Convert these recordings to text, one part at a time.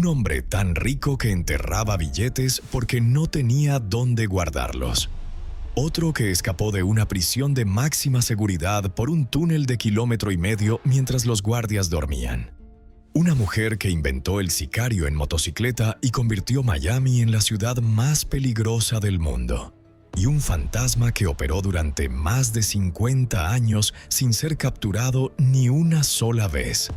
Un hombre tan rico que enterraba billetes porque no tenía dónde guardarlos. Otro que escapó de una prisión de máxima seguridad por un túnel de 1,5 kilómetros mientras los guardias dormían. Una mujer que inventó el sicario en motocicleta y convirtió Miami en la ciudad más peligrosa del mundo. Y un fantasma que operó durante más de 50 años sin ser capturado ni una sola vez.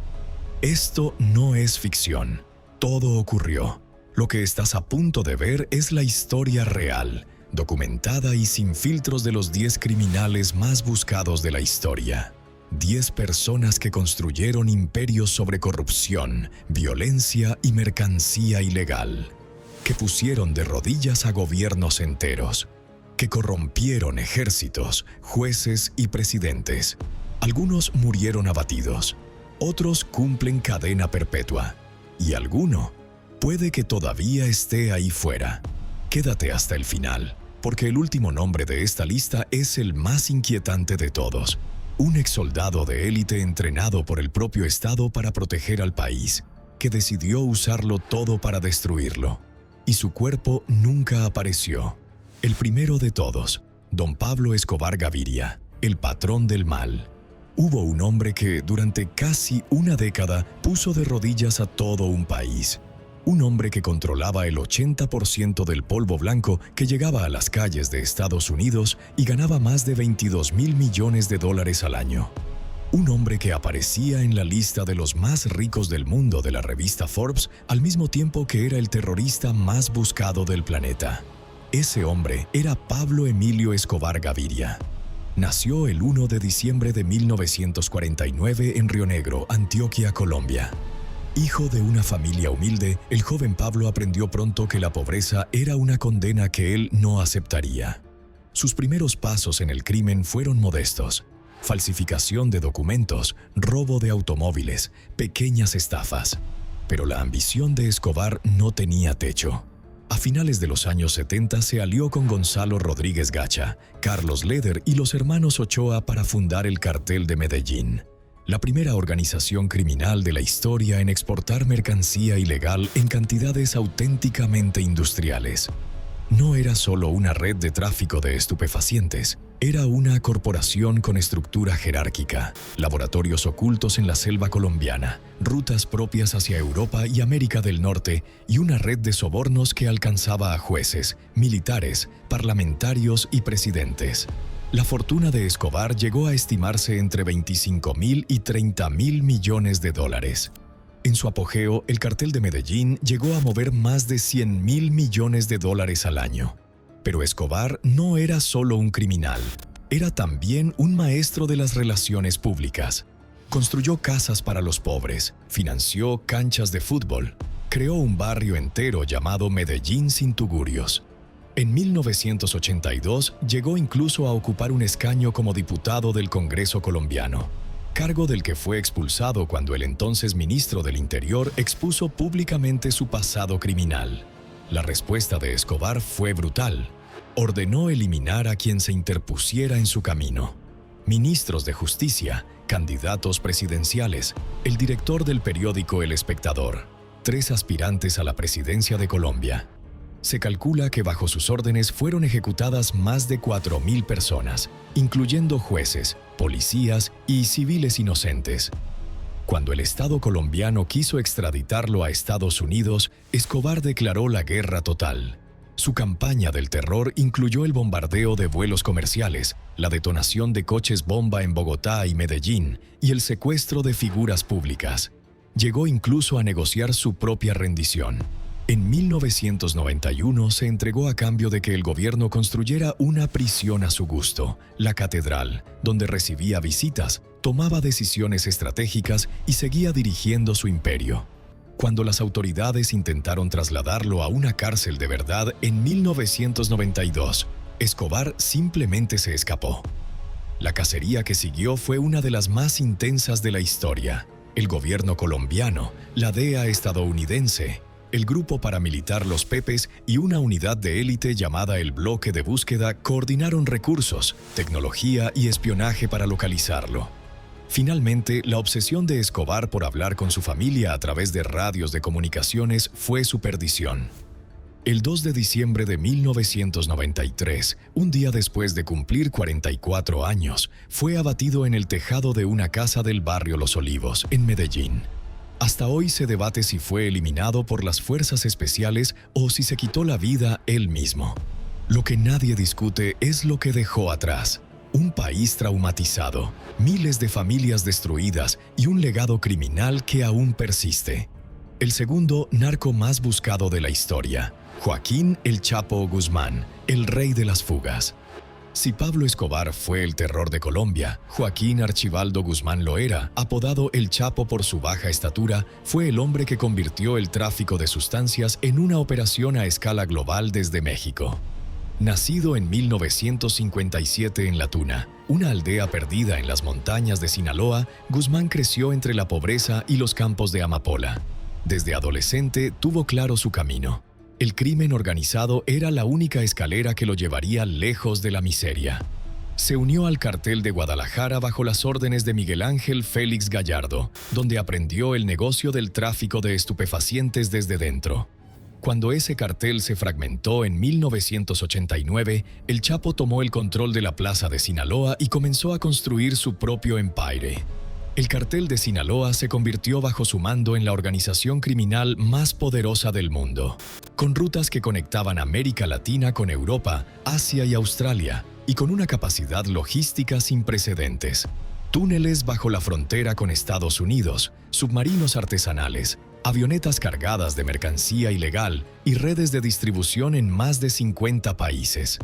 Esto no es ficción. Todo ocurrió. Lo que estás a punto de ver es la historia real, documentada y sin filtros de los 10 criminales más buscados de la historia. 10 personas que construyeron imperios sobre corrupción, violencia y mercancía ilegal. Que pusieron de rodillas a gobiernos enteros. Que corrompieron ejércitos, jueces y presidentes. Algunos murieron abatidos. Otros cumplen cadena perpetua. Y alguno puede que todavía esté ahí fuera. Quédate hasta el final, porque el último nombre de esta lista es el más inquietante de todos. Un exsoldado de élite entrenado por el propio Estado para proteger al país, que decidió usarlo todo para destruirlo. Y su cuerpo nunca apareció. El primero de todos, don Pablo Escobar Gaviria, el patrón del mal. Hubo un hombre que, durante casi una década, puso de rodillas a todo un país. Un hombre que controlaba el 80% del polvo blanco que llegaba a las calles de Estados Unidos y ganaba más de $22,000 millones al año. Un hombre que aparecía en la lista de los más ricos del mundo de la revista Forbes al mismo tiempo que era el terrorista más buscado del planeta. Ese hombre era Pablo Emilio Escobar Gaviria. Nació el 1 de diciembre de 1949 en Río Negro, Antioquia, Colombia. Hijo de una familia humilde, el joven Pablo aprendió pronto que la pobreza era una condena que él no aceptaría. Sus primeros pasos en el crimen fueron modestos: falsificación de documentos, robo de automóviles, pequeñas estafas. Pero la ambición de Escobar no tenía techo. A finales de los años 70 se alió con Gonzalo Rodríguez Gacha, Carlos Leder y los hermanos Ochoa para fundar el Cartel de Medellín, la primera organización criminal de la historia en exportar mercancía ilegal en cantidades auténticamente industriales. No era solo una red de tráfico de estupefacientes, era una corporación con estructura jerárquica, laboratorios ocultos en la selva colombiana, rutas propias hacia Europa y América del Norte y una red de sobornos que alcanzaba a jueces, militares, parlamentarios y presidentes. La fortuna de Escobar llegó a estimarse entre $25,000 y $30,000 millones. En su apogeo, el Cartel de Medellín llegó a mover más de $100,000 millones al año. Pero Escobar no era solo un criminal, era también un maestro de las relaciones públicas. Construyó casas para los pobres, financió canchas de fútbol, creó un barrio entero llamado Medellín sin tugurios. En 1982 llegó incluso a ocupar un escaño como diputado del Congreso colombiano, cargo del que fue expulsado cuando el entonces ministro del Interior expuso públicamente su pasado criminal. La respuesta de Escobar fue brutal. Ordenó eliminar a quien se interpusiera en su camino. Ministros de Justicia, candidatos presidenciales, el director del periódico El Espectador, 3 aspirantes a la presidencia de Colombia. Se calcula que bajo sus órdenes fueron ejecutadas más de 4,000 personas, incluyendo jueces, policías y civiles inocentes. Cuando el Estado colombiano quiso extraditarlo a Estados Unidos, Escobar declaró la guerra total. Su campaña del terror incluyó el bombardeo de vuelos comerciales, la detonación de coches bomba en Bogotá y Medellín y el secuestro de figuras públicas. Llegó incluso a negociar su propia rendición. En 1991 se entregó a cambio de que el gobierno construyera una prisión a su gusto, la Catedral, donde recibía visitas, tomaba decisiones estratégicas y seguía dirigiendo su imperio. Cuando las autoridades intentaron trasladarlo a una cárcel de verdad en 1992, Escobar simplemente se escapó. La cacería que siguió fue una de las más intensas de la historia. El gobierno colombiano, la DEA estadounidense, el grupo paramilitar Los Pepes y una unidad de élite llamada el Bloque de Búsqueda coordinaron recursos, tecnología y espionaje para localizarlo. Finalmente, la obsesión de Escobar por hablar con su familia a través de radios de comunicaciones fue su perdición. El 2 de diciembre de 1993, un día después de cumplir 44 años, fue abatido en el tejado de una casa del barrio Los Olivos, en Medellín. Hasta hoy se debate si fue eliminado por las fuerzas especiales o si se quitó la vida él mismo. Lo que nadie discute es lo que dejó atrás: un país traumatizado, miles de familias destruidas y un legado criminal que aún persiste. El segundo narco más buscado de la historia, Joaquín El Chapo Guzmán, el rey de las fugas. Si Pablo Escobar fue el terror de Colombia, Joaquín Archibaldo Guzmán lo era. Apodado El Chapo por su baja estatura, fue el hombre que convirtió el tráfico de sustancias en una operación a escala global desde México. Nacido en 1957 en La Tuna, una aldea perdida en las montañas de Sinaloa, Guzmán creció entre la pobreza y los campos de amapola. Desde adolescente tuvo claro su camino. El crimen organizado era la única escalera que lo llevaría lejos de la miseria. Se unió al cartel de Guadalajara bajo las órdenes de Miguel Ángel Félix Gallardo, donde aprendió el negocio del tráfico de estupefacientes desde dentro. Cuando ese cartel se fragmentó en 1989, El Chapo tomó el control de la plaza de Sinaloa y comenzó a construir su propio empire. El cartel de Sinaloa se convirtió bajo su mando en la organización criminal más poderosa del mundo, con rutas que conectaban América Latina con Europa, Asia y Australia, y con una capacidad logística sin precedentes. Túneles bajo la frontera con Estados Unidos, submarinos artesanales, avionetas cargadas de mercancía ilegal y redes de distribución en más de 50 países.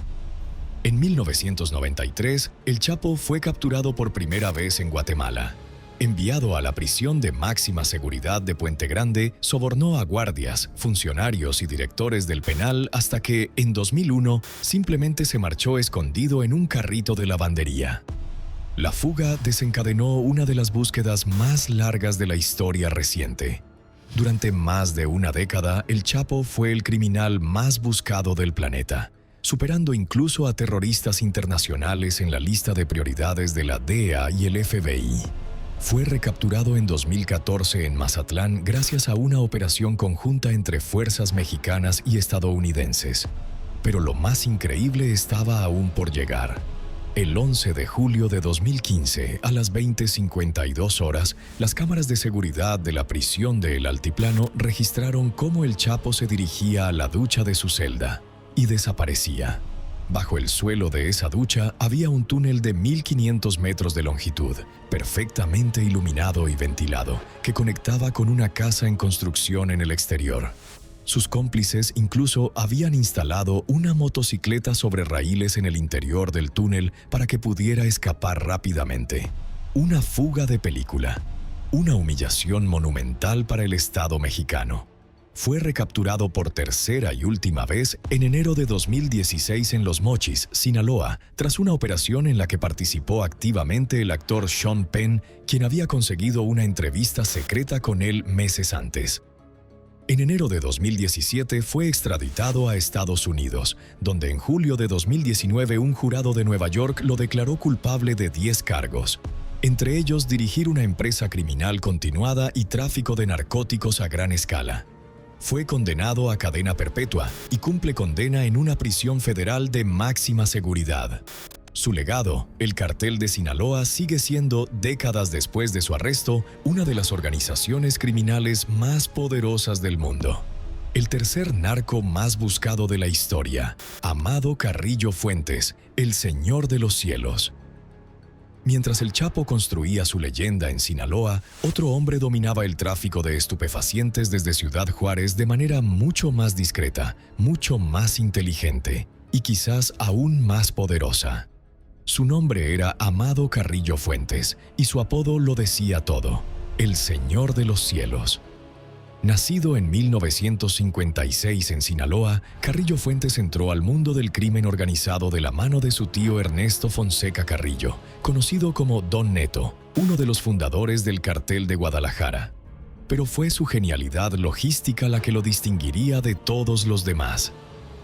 En 1993, El Chapo fue capturado por primera vez en Guatemala. Enviado a la prisión de máxima seguridad de Puente Grande, sobornó a guardias, funcionarios y directores del penal hasta que, en 2001, simplemente se marchó escondido en un carrito de lavandería. La fuga desencadenó una de las búsquedas más largas de la historia reciente. Durante más de una década, El Chapo fue el criminal más buscado del planeta, superando incluso a terroristas internacionales en la lista de prioridades de la DEA y el FBI. Fue recapturado en 2014 en Mazatlán gracias a una operación conjunta entre fuerzas mexicanas y estadounidenses. Pero lo más increíble estaba aún por llegar. El 11 de julio de 2015, a las 20:52 horas, las cámaras de seguridad de la prisión de El Altiplano registraron cómo El Chapo se dirigía a la ducha de su celda y desaparecía. Bajo el suelo de esa ducha había un túnel de 1.500 metros de longitud, perfectamente iluminado y ventilado, que conectaba con una casa en construcción en el exterior. Sus cómplices incluso habían instalado una motocicleta sobre raíles en el interior del túnel para que pudiera escapar rápidamente. Una fuga de película. Una humillación monumental para el Estado mexicano. Fue recapturado por tercera y última vez en enero de 2016 en Los Mochis, Sinaloa, tras una operación en la que participó activamente el actor Sean Penn, quien había conseguido una entrevista secreta con él meses antes. En enero de 2017 fue extraditado a Estados Unidos, donde en julio de 2019 un jurado de Nueva York lo declaró culpable de 10 cargos, entre ellos dirigir una empresa criminal continuada y tráfico de narcóticos a gran escala. Fue condenado a cadena perpetua y cumple condena en una prisión federal de máxima seguridad. Su legado, el Cartel de Sinaloa, sigue siendo, décadas después de su arresto, una de las organizaciones criminales más poderosas del mundo. El tercer narco más buscado de la historia, Amado Carrillo Fuentes, el Señor de los Cielos. Mientras El Chapo construía su leyenda en Sinaloa, otro hombre dominaba el tráfico de estupefacientes desde Ciudad Juárez de manera mucho más discreta, mucho más inteligente y quizás aún más poderosa. Su nombre era Amado Carrillo Fuentes y su apodo lo decía todo: el Señor de los Cielos. Nacido en 1956 en Sinaloa, Carrillo Fuentes entró al mundo del crimen organizado de la mano de su tío Ernesto Fonseca Carrillo, conocido como Don Neto, uno de los fundadores del Cartel de Guadalajara. Pero fue su genialidad logística la que lo distinguiría de todos los demás.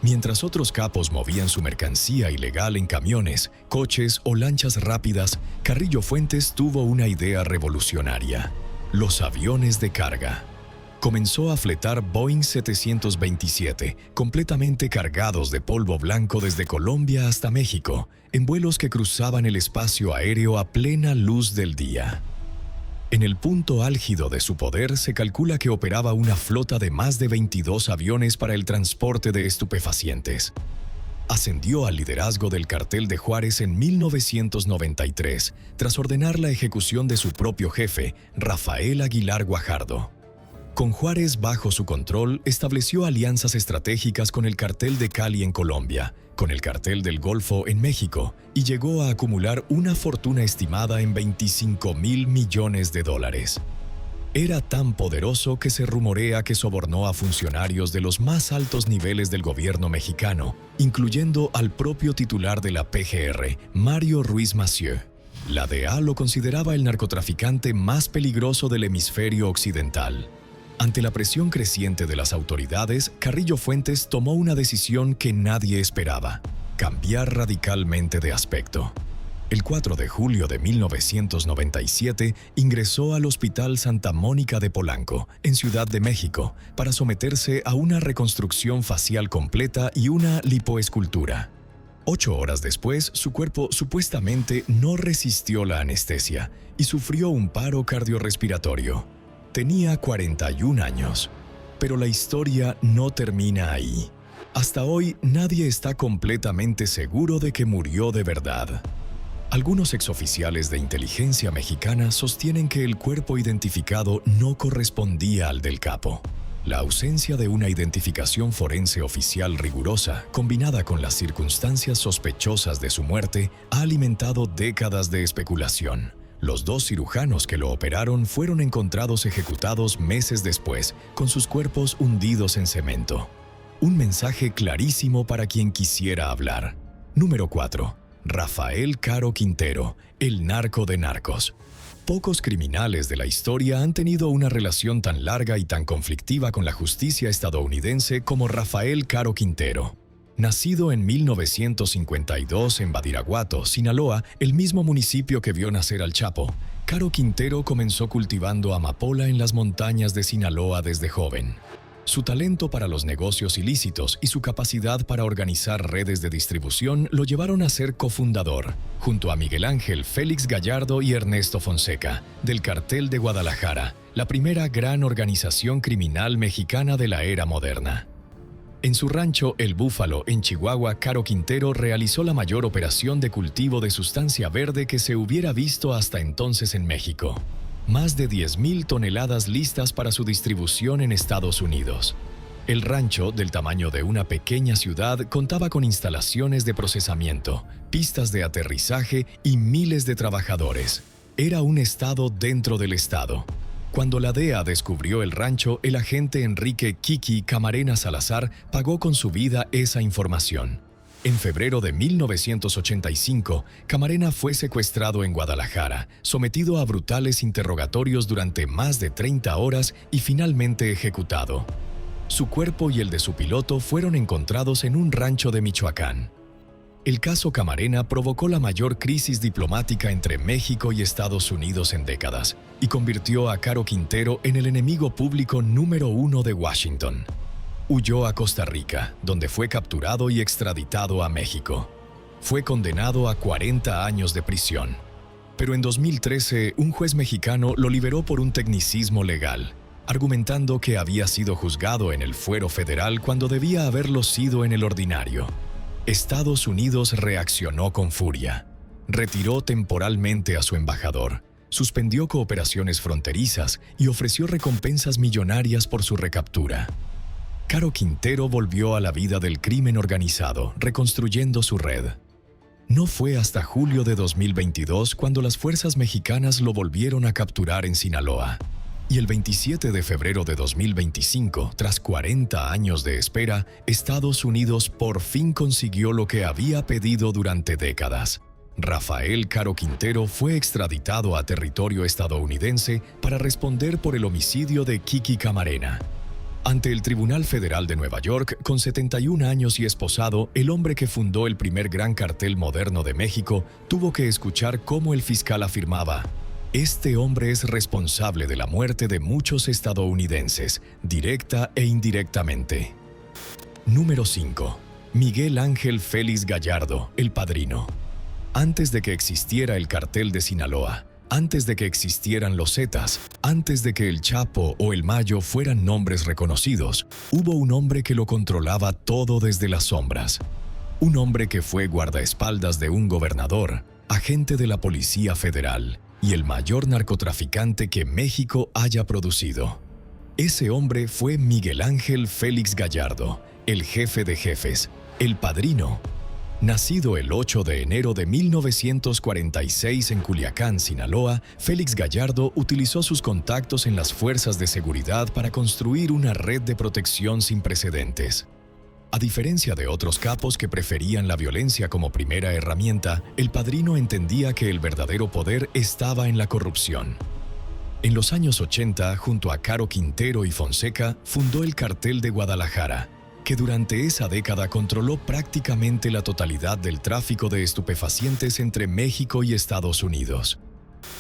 Mientras otros capos movían su mercancía ilegal en camiones, coches o lanchas rápidas, Carrillo Fuentes tuvo una idea revolucionaria: los aviones de carga. Comenzó a fletar Boeing 727, completamente cargados de polvo blanco desde Colombia hasta México, en vuelos que cruzaban el espacio aéreo a plena luz del día. En el punto álgido de su poder se calcula que operaba una flota de más de 22 aviones para el transporte de estupefacientes. Ascendió al liderazgo del Cartel de Juárez en 1993, tras ordenar la ejecución de su propio jefe, Rafael Aguilar Guajardo. Con Juárez bajo su control, estableció alianzas estratégicas con el Cartel de Cali en Colombia, con el Cartel del Golfo en México, y llegó a acumular una fortuna estimada en $25,000 millones. Era tan poderoso que se rumorea que sobornó a funcionarios de los más altos niveles del gobierno mexicano, incluyendo al propio titular de la PGR, Mario Ruiz Massieu. La DEA lo consideraba el narcotraficante más peligroso del hemisferio occidental. Ante la presión creciente de las autoridades, Carrillo Fuentes tomó una decisión que nadie esperaba: cambiar radicalmente de aspecto. El 4 de julio de 1997 ingresó al Hospital Santa Mónica de Polanco, en Ciudad de México, para someterse a una reconstrucción facial completa y una lipoescultura. 8 horas después, su cuerpo supuestamente no resistió la anestesia y sufrió un paro cardiorrespiratorio. Tenía 41 años, pero la historia no termina ahí. Hasta hoy nadie está completamente seguro de que murió de verdad. Algunos exoficiales de inteligencia mexicana sostienen que el cuerpo identificado no correspondía al del capo. La ausencia de una identificación forense oficial rigurosa, combinada con las circunstancias sospechosas de su muerte, ha alimentado décadas de especulación. Los 2 cirujanos que lo operaron fueron encontrados ejecutados meses después, con sus cuerpos hundidos en cemento. Un mensaje clarísimo para quien quisiera hablar. Número 4. Rafael Caro Quintero, el narco de narcos. Pocos criminales de la historia han tenido una relación tan larga y tan conflictiva con la justicia estadounidense como Rafael Caro Quintero. Nacido en 1952 en Badiraguato, Sinaloa, el mismo municipio que vio nacer al Chapo, Caro Quintero comenzó cultivando amapola en las montañas de Sinaloa desde joven. Su talento para los negocios ilícitos y su capacidad para organizar redes de distribución lo llevaron a ser cofundador, junto a Miguel Ángel Félix Gallardo y Ernesto Fonseca, del Cartel de Guadalajara, la primera gran organización criminal mexicana de la era moderna. En su rancho El Búfalo, en Chihuahua, Caro Quintero realizó la mayor operación de cultivo de sustancia verde que se hubiera visto hasta entonces en México. Más de 10,000 toneladas listas para su distribución en Estados Unidos. El rancho, del tamaño de una pequeña ciudad, contaba con instalaciones de procesamiento, pistas de aterrizaje y miles de trabajadores. Era un estado dentro del estado. Cuando la DEA descubrió el rancho, el agente Enrique Kiki Camarena Salazar pagó con su vida esa información. En febrero de 1985, Camarena fue secuestrado en Guadalajara, sometido a brutales interrogatorios durante más de 30 horas y finalmente ejecutado. Su cuerpo y el de su piloto fueron encontrados en un rancho de Michoacán. El caso Camarena provocó la mayor crisis diplomática entre México y Estados Unidos en décadas y convirtió a Caro Quintero en el enemigo público número 1 de Washington. Huyó a Costa Rica, donde fue capturado y extraditado a México. Fue condenado a 40 años de prisión. Pero en 2013, un juez mexicano lo liberó por un tecnicismo legal, argumentando que había sido juzgado en el fuero federal cuando debía haberlo sido en el ordinario. Estados Unidos reaccionó con furia. Retiró temporalmente a su embajador, suspendió cooperaciones fronterizas y ofreció recompensas millonarias por su recaptura. Caro Quintero volvió a la vida del crimen organizado, reconstruyendo su red. No fue hasta julio de 2022 cuando las fuerzas mexicanas lo volvieron a capturar en Sinaloa. Y el 27 de febrero de 2025, tras 40 años de espera, Estados Unidos por fin consiguió lo que había pedido durante décadas. Rafael Caro Quintero fue extraditado a territorio estadounidense para responder por el homicidio de Kiki Camarena. Ante el Tribunal Federal de Nueva York, con 71 años y esposado, el hombre que fundó el primer gran cartel moderno de México tuvo que escuchar cómo el fiscal afirmaba: "Este hombre es responsable de la muerte de muchos estadounidenses, directa e indirectamente". Número 5. Miguel Ángel Félix Gallardo, el Padrino. Antes de que existiera el cartel de Sinaloa, antes de que existieran los Zetas, antes de que el Chapo o el Mayo fueran nombres reconocidos, hubo un hombre que lo controlaba todo desde las sombras. Un hombre que fue guardaespaldas de un gobernador, agente de la Policía Federal y el mayor narcotraficante que México haya producido. Ese hombre fue Miguel Ángel Félix Gallardo, el jefe de jefes, el Padrino. Nacido el 8 de enero de 1946 en Culiacán, Sinaloa, Félix Gallardo utilizó sus contactos en las fuerzas de seguridad para construir una red de protección sin precedentes. A diferencia de otros capos que preferían la violencia como primera herramienta, el Padrino entendía que el verdadero poder estaba en la corrupción. En los años 80, junto a Caro Quintero y Fonseca, fundó el Cartel de Guadalajara, que durante esa década controló prácticamente la totalidad del tráfico de estupefacientes entre México y Estados Unidos.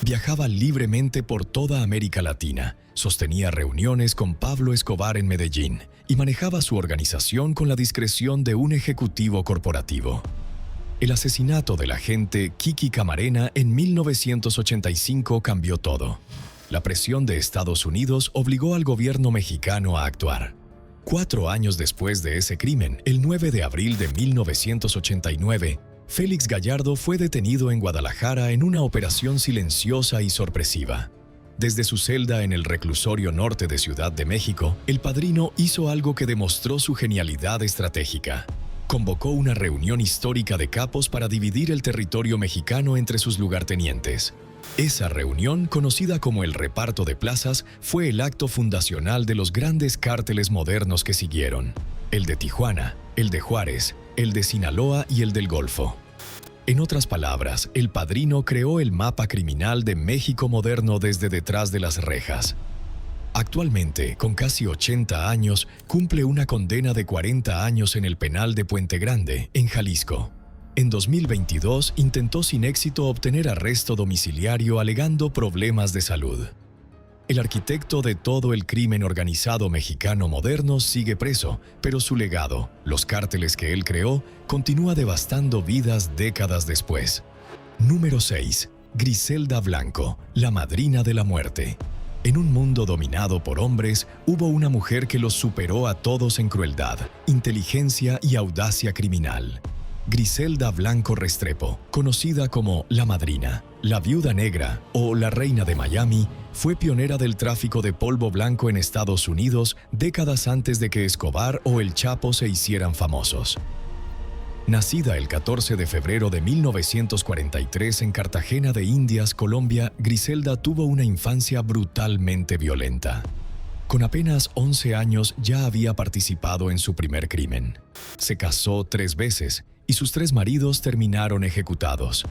Viajaba libremente por toda América Latina, sostenía reuniones con Pablo Escobar en Medellín y manejaba su organización con la discreción de un ejecutivo corporativo. El asesinato del agente Kiki Camarena en 1985 cambió todo. La presión de Estados Unidos obligó al gobierno mexicano a actuar. 4 años después de ese crimen, el 9 de abril de 1989, Félix Gallardo fue detenido en Guadalajara en una operación silenciosa y sorpresiva. Desde su celda en el reclusorio norte de Ciudad de México, el Padrino hizo algo que demostró su genialidad estratégica. Convocó una reunión histórica de capos para dividir el territorio mexicano entre sus lugartenientes. Esa reunión, conocida como el reparto de plazas, fue el acto fundacional de los grandes cárteles modernos que siguieron: el de Tijuana, el de Juárez, el de Sinaloa y el del Golfo. En otras palabras, el Padrino creó el mapa criminal de México moderno desde detrás de las rejas. Actualmente, con casi 80 años, cumple una condena de 40 años en el penal de Puente Grande, en Jalisco. En 2022 intentó sin éxito obtener arresto domiciliario alegando problemas de salud. El arquitecto de todo el crimen organizado mexicano moderno sigue preso, pero su legado, los cárteles que él creó, continúa devastando vidas décadas después. Número 6. Griselda Blanco, la madrina de la muerte. En un mundo dominado por hombres, hubo una mujer que los superó a todos en crueldad, inteligencia y audacia criminal. Griselda Blanco Restrepo, conocida como la Madrina, la Viuda Negra o la Reina de Miami, fue pionera del tráfico de polvo blanco en Estados Unidos décadas antes de que Escobar o el Chapo se hicieran famosos. Nacida el 14 de febrero de 1943 en Cartagena de Indias, Colombia, Griselda tuvo una infancia brutalmente violenta. Con apenas 11 años ya había participado en su primer crimen. Se casó 3 veces y sus 3 maridos terminaron ejecutados.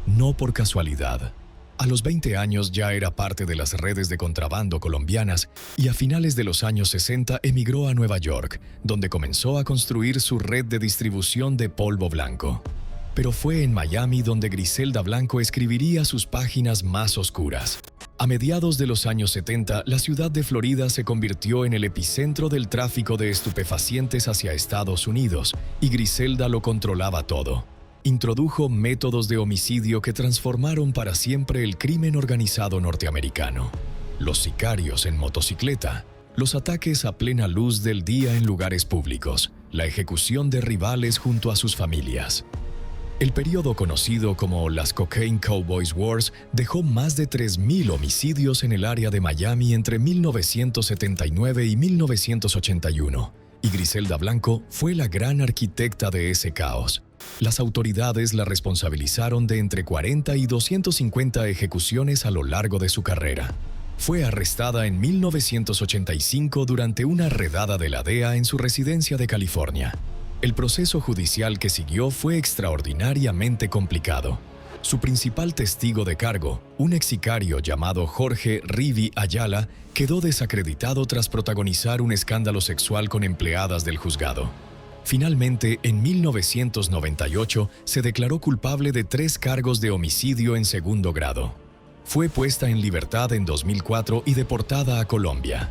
No por casualidad. A los 20 años ya era parte de las redes de contrabando colombianas y a finales de los años 60 emigró a Nueva York, donde comenzó a construir su red de distribución de polvo blanco. Pero fue en Miami donde Griselda Blanco escribiría sus páginas más oscuras. A mediados de los años 70, la ciudad de Florida se convirtió en el epicentro del tráfico de estupefacientes hacia Estados Unidos, y Griselda lo controlaba todo. Introdujo métodos de homicidio que transformaron para siempre el crimen organizado norteamericano. Los sicarios en motocicleta, los ataques a plena luz del día en lugares públicos, la ejecución de rivales junto a sus familias. El periodo conocido como las Cocaine Cowboys Wars dejó más de 3.000 homicidios en el área de Miami entre 1979 y 1981, y Griselda Blanco fue la gran arquitecta de ese caos. Las autoridades la responsabilizaron de entre 40 y 250 ejecuciones a lo largo de su carrera. Fue arrestada en 1985 durante una redada de la DEA en su residencia de California. El proceso judicial que siguió fue extraordinariamente complicado. Su principal testigo de cargo, un ex sicario llamado Jorge Rivi Ayala, quedó desacreditado tras protagonizar un escándalo sexual con empleadas del juzgado. Finalmente, en 1998, se declaró culpable de 3 cargos de homicidio en segundo grado. Fue puesta en libertad en 2004 y deportada a Colombia.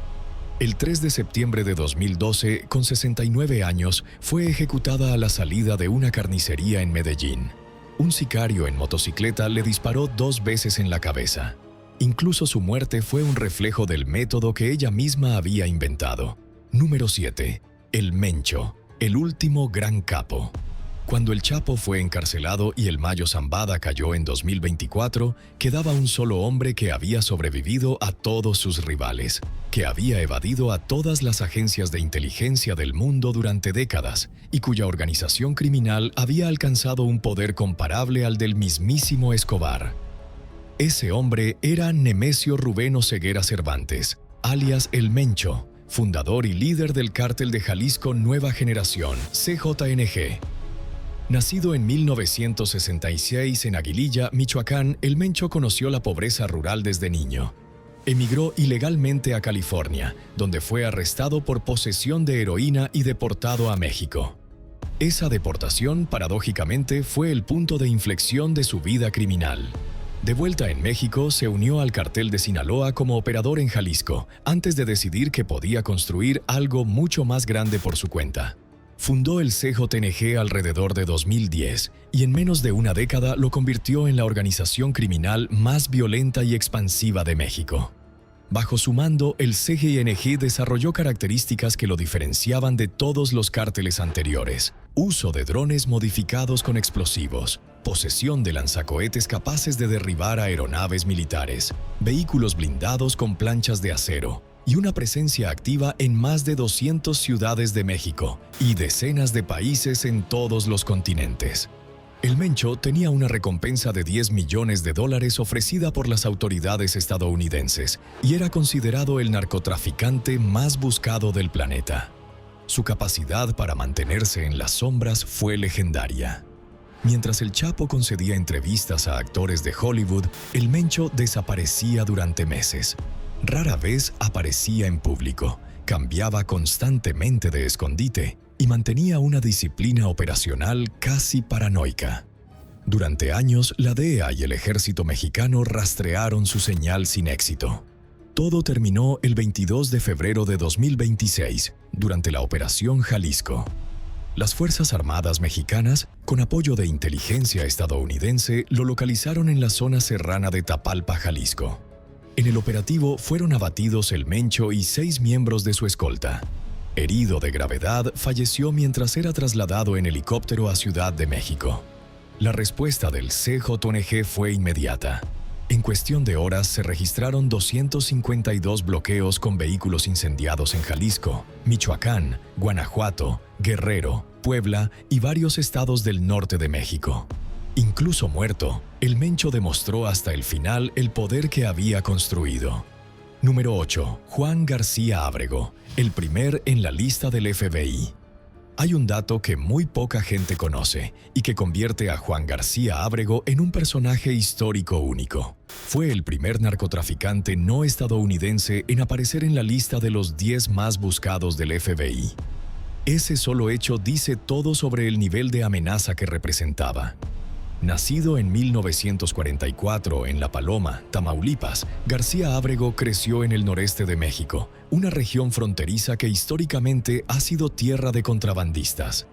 El 3 de septiembre de 2012, con 69 años, fue ejecutada a la salida de una carnicería en Medellín. Un sicario en motocicleta le disparó 2 veces en la cabeza. Incluso su muerte fue un reflejo del método que ella misma había inventado. Número 7. El Mencho, el último gran capo. Cuando el Chapo fue encarcelado y el Mayo Zambada cayó en 2024, quedaba un solo hombre que había sobrevivido a todos sus rivales, que había evadido a todas las agencias de inteligencia del mundo durante décadas y cuya organización criminal había alcanzado un poder comparable al del mismísimo Escobar. Ese hombre era Nemesio Rubén Oseguera Cervantes, alias El Mencho, fundador y líder del Cártel de Jalisco Nueva Generación, CJNG. Nacido en 1966 en Aguililla, Michoacán, El Mencho conoció la pobreza rural desde niño. Emigró ilegalmente a California, donde fue arrestado por posesión de heroína y deportado a México. Esa deportación, paradójicamente, fue el punto de inflexión de su vida criminal. De vuelta en México, se unió al cartel de Sinaloa como operador en Jalisco, antes de decidir que podía construir algo mucho más grande por su cuenta. Fundó el CJNG alrededor de 2010 y en menos de una década lo convirtió en la organización criminal más violenta y expansiva de México. Bajo su mando, el CJNG desarrolló características que lo diferenciaban de todos los cárteles anteriores: uso de drones modificados con explosivos, posesión de lanzacohetes capaces de derribar aeronaves militares, vehículos blindados con planchas de acero, y una presencia activa en más de 200 ciudades de México y decenas de países en todos los continentes. El Mencho tenía una recompensa de $10 millones ofrecida por las autoridades estadounidenses y era considerado el narcotraficante más buscado del planeta. Su capacidad para mantenerse en las sombras fue legendaria. Mientras el Chapo concedía entrevistas a actores de Hollywood, el Mencho desaparecía durante meses. Rara vez aparecía en público, cambiaba constantemente de escondite y mantenía una disciplina operacional casi paranoica. Durante años, la DEA y el ejército mexicano rastrearon su señal sin éxito. Todo terminó el 22 de febrero de 2026, durante la Operación Jalisco. Las Fuerzas Armadas mexicanas, con apoyo de inteligencia estadounidense, lo localizaron en la zona serrana de Tapalpa, Jalisco. En el operativo fueron abatidos el Mencho y 6 miembros de su escolta. Herido de gravedad, falleció mientras era trasladado en helicóptero a Ciudad de México. La respuesta del CJNG fue inmediata. En cuestión de horas se registraron 252 bloqueos con vehículos incendiados en Jalisco, Michoacán, Guanajuato, Guerrero, Puebla y varios estados del norte de México. Incluso muerto, el Mencho demostró hasta el final el poder que había construido. Número 8. Juan García Ábrego, el primer en la lista del FBI. Hay un dato que muy poca gente conoce y que convierte a Juan García Ábrego en un personaje histórico único. Fue el primer narcotraficante no estadounidense en aparecer en la lista de los 10 más buscados del FBI. Ese solo hecho dice todo sobre el nivel de amenaza que representaba. Nacido en 1944 en La Paloma, Tamaulipas, García Ábrego creció en el noreste de México, una región fronteriza que históricamente ha sido tierra de contrabandistas.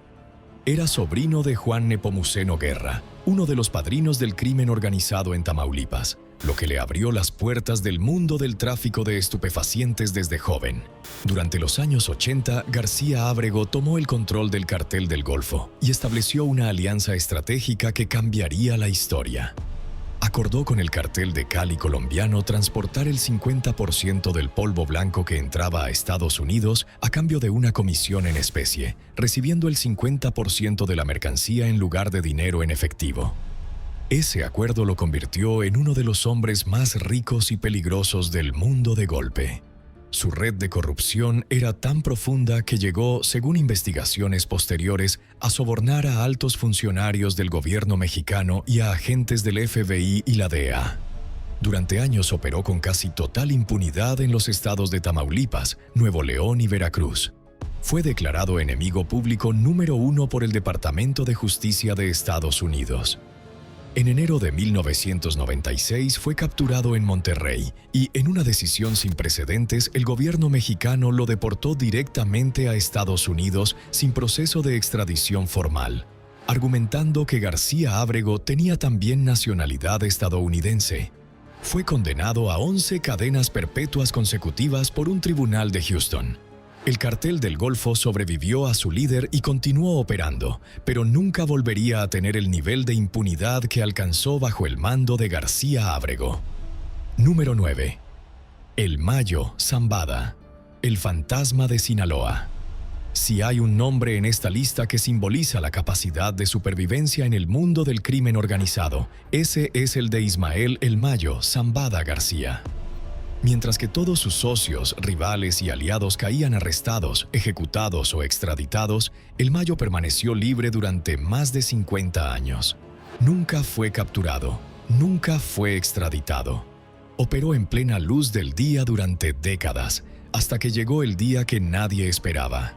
Era sobrino de Juan Nepomuceno Guerra, uno de los padrinos del crimen organizado en Tamaulipas, lo que le abrió las puertas del mundo del tráfico de estupefacientes desde joven. Durante los años 80, García Ábrego tomó el control del Cartel del Golfo y estableció una alianza estratégica que cambiaría la historia. Acordó con el cartel de Cali colombiano transportar el 50% del polvo blanco que entraba a Estados Unidos a cambio de una comisión en especie, recibiendo el 50% de la mercancía en lugar de dinero en efectivo. Ese acuerdo lo convirtió en uno de los hombres más ricos y peligrosos del mundo de golpe. Su red de corrupción era tan profunda que llegó, según investigaciones posteriores, a sobornar a altos funcionarios del gobierno mexicano y a agentes del FBI y la DEA. Durante años operó con casi total impunidad en los estados de Tamaulipas, Nuevo León y Veracruz. Fue declarado enemigo público número 1 por el Departamento de Justicia de Estados Unidos. En enero de 1996 fue capturado en Monterrey y, en una decisión sin precedentes, el gobierno mexicano lo deportó directamente a Estados Unidos sin proceso de extradición formal, argumentando que García Ábrego tenía también nacionalidad estadounidense. Fue condenado a 11 cadenas perpetuas consecutivas por un tribunal de Houston. El Cartel del Golfo sobrevivió a su líder y continuó operando, pero nunca volvería a tener el nivel de impunidad que alcanzó bajo el mando de García Ábrego. Número 9. El Mayo Zambada, el fantasma de Sinaloa. Si hay un nombre en esta lista que simboliza la capacidad de supervivencia en el mundo del crimen organizado, ese es el de Ismael El Mayo Zambada García. Mientras que todos sus socios, rivales y aliados caían arrestados, ejecutados o extraditados, El Mayo permaneció libre durante más de 50 años. Nunca fue capturado, nunca fue extraditado. Operó en plena luz del día durante décadas, hasta que llegó el día que nadie esperaba.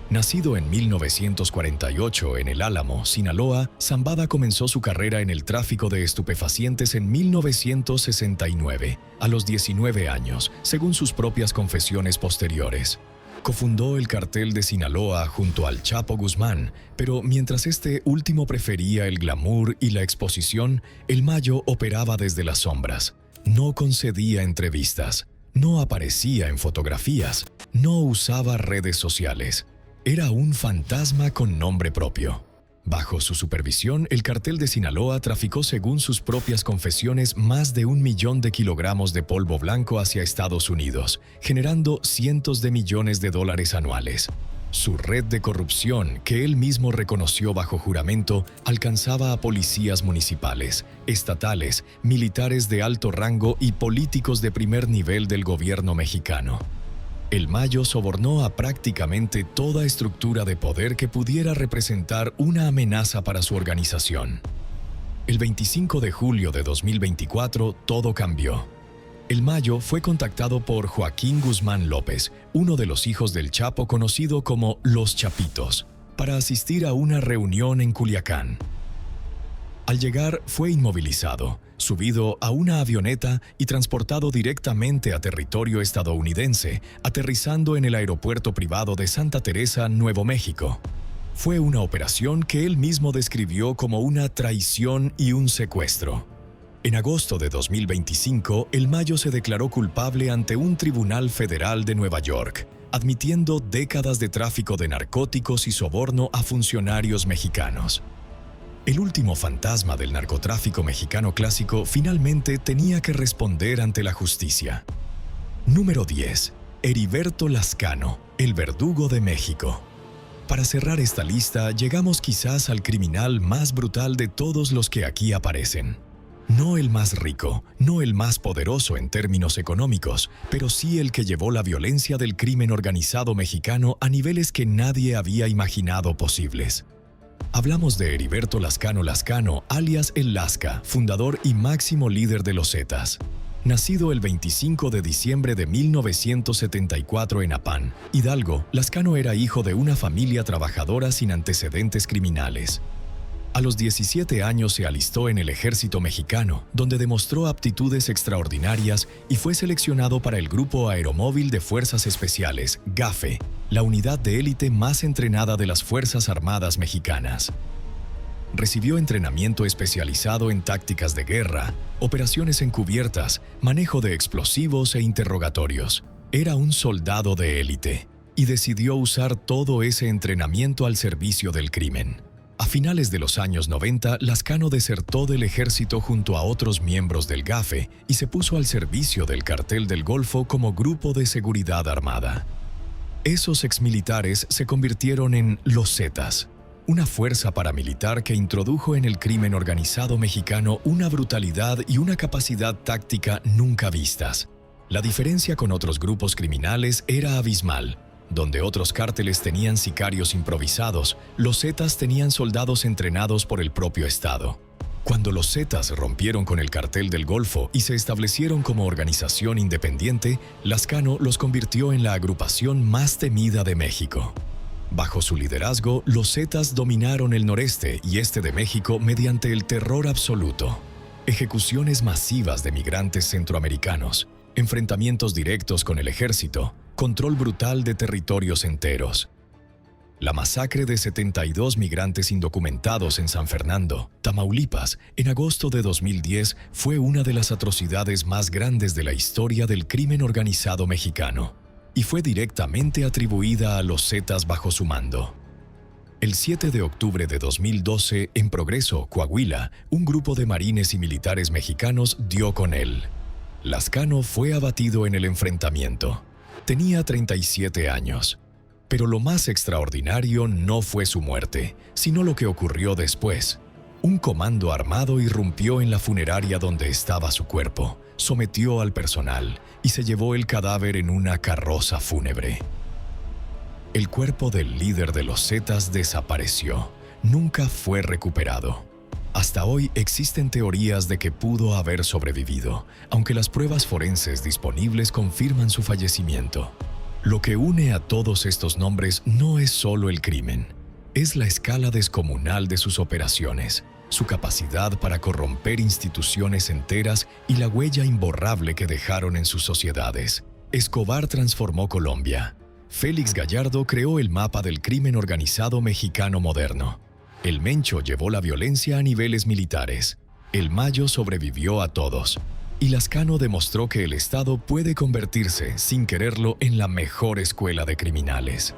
Nacido en 1948 en El Álamo, Sinaloa, Zambada comenzó su carrera en el tráfico de estupefacientes en 1969, a los 19 años, según sus propias confesiones posteriores. Cofundó el Cartel de Sinaloa junto al Chapo Guzmán, pero mientras este último prefería el glamour y la exposición, El Mayo operaba desde las sombras. No concedía entrevistas, no aparecía en fotografías, no usaba redes sociales. Era un fantasma con nombre propio. Bajo su supervisión, el Cartel de Sinaloa traficó, según sus propias confesiones, más de 1 millón de kilogramos de polvo blanco hacia Estados Unidos, generando cientos de millones de dólares anuales. Su red de corrupción, que él mismo reconoció bajo juramento, alcanzaba a policías municipales, estatales, militares de alto rango y políticos de primer nivel del gobierno mexicano. El Mayo sobornó a prácticamente toda estructura de poder que pudiera representar una amenaza para su organización. El 25 de julio de 2024, todo cambió. El Mayo fue contactado por Joaquín Guzmán López, uno de los hijos del Chapo conocido como Los Chapitos, para asistir a una reunión en Culiacán. Al llegar, fue inmovilizado, subido a una avioneta y transportado directamente a territorio estadounidense, aterrizando en el aeropuerto privado de Santa Teresa, Nuevo México. Fue una operación que él mismo describió como una traición y un secuestro. En agosto de 2025, El Mayo se declaró culpable ante un tribunal federal de Nueva York, admitiendo décadas de tráfico de narcóticos y soborno a funcionarios mexicanos. El último fantasma del narcotráfico mexicano clásico finalmente tenía que responder ante la justicia. Número 10. Heriberto Lascano, el verdugo de México. Para cerrar esta lista, llegamos quizás al criminal más brutal de todos los que aquí aparecen. No el más rico, no el más poderoso en términos económicos, pero sí el que llevó la violencia del crimen organizado mexicano a niveles que nadie había imaginado posibles. Hablamos de Heriberto Lascano, alias El Lasca, fundador y máximo líder de los Zetas. Nacido el 25 de diciembre de 1974 en Apán, Hidalgo, Lascano era hijo de una familia trabajadora sin antecedentes criminales. A los 17 años se alistó en el ejército mexicano, donde demostró aptitudes extraordinarias y fue seleccionado para el Grupo Aeromóvil de Fuerzas Especiales, GAFE, la unidad de élite más entrenada de las Fuerzas Armadas mexicanas. Recibió entrenamiento especializado en tácticas de guerra, operaciones encubiertas, manejo de explosivos e interrogatorios. Era un soldado de élite y decidió usar todo ese entrenamiento al servicio del crimen. A finales de los años 90, Lascano desertó del ejército junto a otros miembros del GAFE y se puso al servicio del Cartel del Golfo como grupo de seguridad armada. Esos exmilitares se convirtieron en los Zetas, una fuerza paramilitar que introdujo en el crimen organizado mexicano una brutalidad y una capacidad táctica nunca vistas. La diferencia con otros grupos criminales era abismal. Donde otros cárteles tenían sicarios improvisados, los Zetas tenían soldados entrenados por el propio Estado. Cuando los Zetas rompieron con el cartel del Golfo y se establecieron como organización independiente, Lazcano los convirtió en la agrupación más temida de México. Bajo su liderazgo, los Zetas dominaron el noreste y este de México mediante el terror absoluto. Ejecuciones masivas de migrantes centroamericanos, enfrentamientos directos con el ejército, control brutal de territorios enteros. La masacre de 72 migrantes indocumentados en San Fernando, Tamaulipas, en agosto de 2010 fue una de las atrocidades más grandes de la historia del crimen organizado mexicano y fue directamente atribuida a los Zetas bajo su mando. El 7 de octubre de 2012, en Progreso, Coahuila, un grupo de marines y militares mexicanos dio con él. Lazcano fue abatido en el enfrentamiento. Tenía 37 años. Pero lo más extraordinario no fue su muerte, sino lo que ocurrió después. Un comando armado irrumpió en la funeraria donde estaba su cuerpo, sometió al personal y se llevó el cadáver en una carroza fúnebre. El cuerpo del líder de los Zetas desapareció. Nunca fue recuperado. Hasta hoy existen teorías de que pudo haber sobrevivido, aunque las pruebas forenses disponibles confirman su fallecimiento. Lo que une a todos estos nombres no es solo el crimen, es la escala descomunal de sus operaciones, su capacidad para corromper instituciones enteras y la huella imborrable que dejaron en sus sociedades. Escobar transformó Colombia. Félix Gallardo creó el mapa del crimen organizado mexicano moderno. El Mencho llevó la violencia a niveles militares. El Mayo sobrevivió a todos. Y Lazcano demostró que el Estado puede convertirse, sin quererlo, en la mejor escuela de criminales.